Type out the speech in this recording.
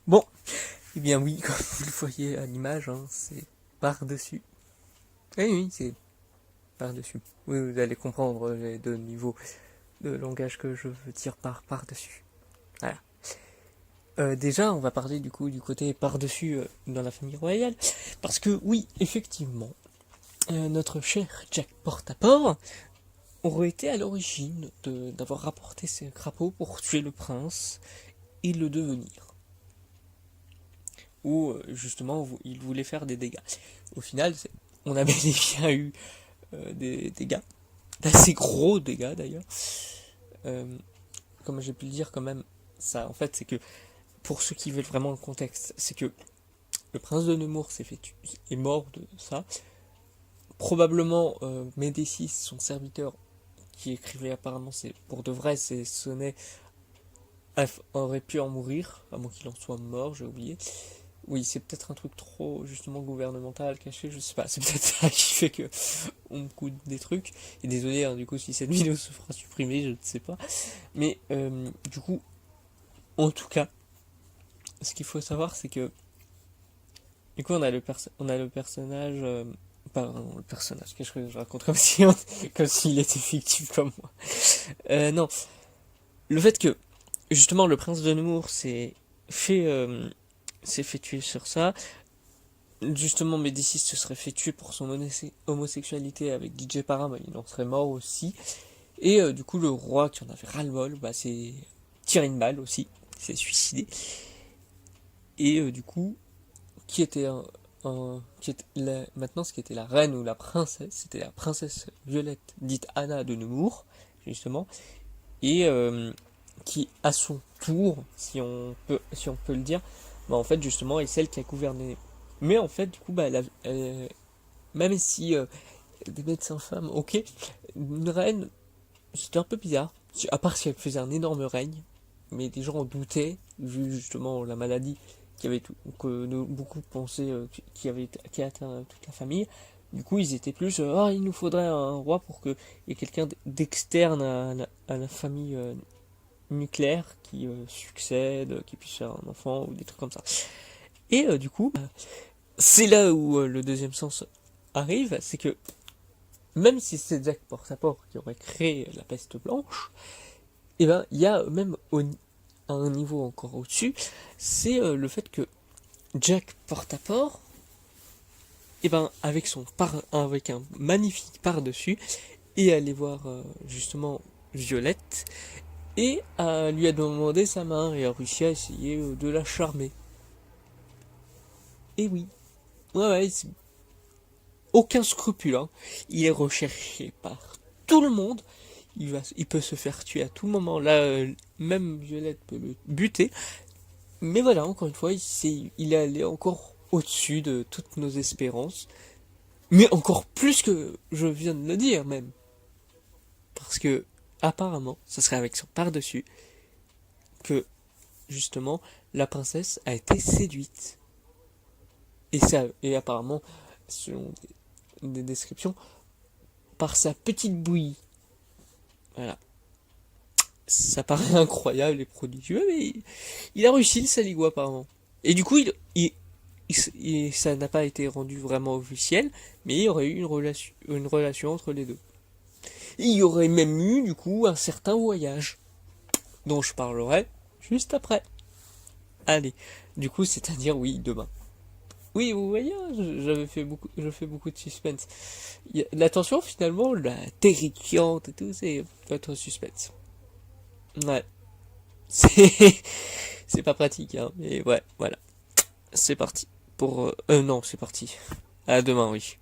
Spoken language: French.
Bon, eh bien oui, comme vous le voyez à l'image, hein, c'est par-dessus. Eh oui, c'est par-dessus. Oui, vous allez comprendre les deux niveaux de langage que je veux dire par-dessus. Voilà. Déjà, on va parler du coup du côté par-dessus dans la famille royale. Parce que oui, effectivement, notre cher Jack Portaport aurait été à l'origine d'avoir rapporté ses crapauds pour tuer le prince et le devenir. Ou justement, il voulait faire des dégâts. Au final, on a bel et bien eu des dégâts, d'assez gros dégâts d'ailleurs. Euh, Comme j'ai pu le dire quand même, ça en fait c'est que, pour ceux qui veulent vraiment le contexte, c'est que le prince de Nemours est mort de ça. Probablement Médicis, son serviteur, qui écrivait apparemment c'est pour de vrai ces sonnets, aurait pu en mourir, à moins qu'il en soit mort, j'ai oublié. Oui, c'est peut-être un truc trop justement gouvernemental, caché, je sais pas. C'est peut-être ça qui fait que on me coûte des trucs. Et désolé, hein, du coup, si cette vidéo se fera supprimer, je ne sais pas. Mais du coup, en tout cas, ce qu'il faut savoir, c'est que du coup, on a le personnage, pardon, le personnage. Qu'est-ce que je raconte comme si comme s'il était fictif comme moi. Non, le fait que justement le prince de Nemours fait s'est fait tuer sur ça. Justement, Médicis se serait fait tuer pour son homosexualité avec DJ Para, bah, il en serait mort aussi. Et du coup, le roi qui en avait ras-le-bol, bah, s'est tiré une balle aussi, s'est suicidé. Et du coup, qui était maintenant ce qui était la reine ou la princesse, c'était la princesse Violette, dite Anna de Nemours, justement, et qui, à son tour, si on peut le dire, bah, en fait, justement, est celle qui a gouverné. Mais en fait, du coup, bah, même si des médecins femmes, ok, une reine, c'était un peu bizarre. À part si elle faisait un énorme règne, mais des gens en doutaient, vu justement la maladie que beaucoup pensaient qui a atteint toute la famille. Du coup, ils étaient plus, il nous faudrait un roi pour qu'il y ait quelqu'un d'externe à la famille nucléaire qui succède, qui puisse faire un enfant ou des trucs comme ça. Et du coup, c'est là où le deuxième sens arrive, c'est que même si c'est Jack Portaport qui aurait créé la peste blanche, et ben il y a même à un niveau encore au-dessus, c'est le fait que Jack Portaport, et ben avec un magnifique par-dessus, et aller voir justement Violette, et lui a demandé sa main, et a réussi à essayer de la charmer. Et oui, ouais, ouais, aucun scrupule, hein. Il est recherché par tout le monde. Il peut se faire tuer à tout moment. Là, même Violette peut le buter. Mais voilà, encore une fois, il est allé encore au-dessus de toutes nos espérances. Mais encore plus que je viens de le dire, même. Parce que, apparemment, ce serait avec son par-dessus que, justement, la princesse a été séduite. Et apparemment, selon des descriptions, par sa petite bouillie. Voilà. Ça paraît incroyable et prodigieux, mais il a réussi le saligo apparemment. Et du coup, ça n'a pas été rendu vraiment officiel, mais il y aurait eu une relation entre les deux. Et il y aurait même eu, du coup, un certain voyage, dont je parlerai juste après. Allez, du coup, c'est-à-dire, oui, demain. Oui, vous voyez, hein, je fais beaucoup de suspense. La tension, finalement, la terrifiante et tout, c'est votre suspense. Ouais, c'est c'est pas pratique, hein, mais ouais, voilà. C'est parti. Non, c'est parti. À demain, oui.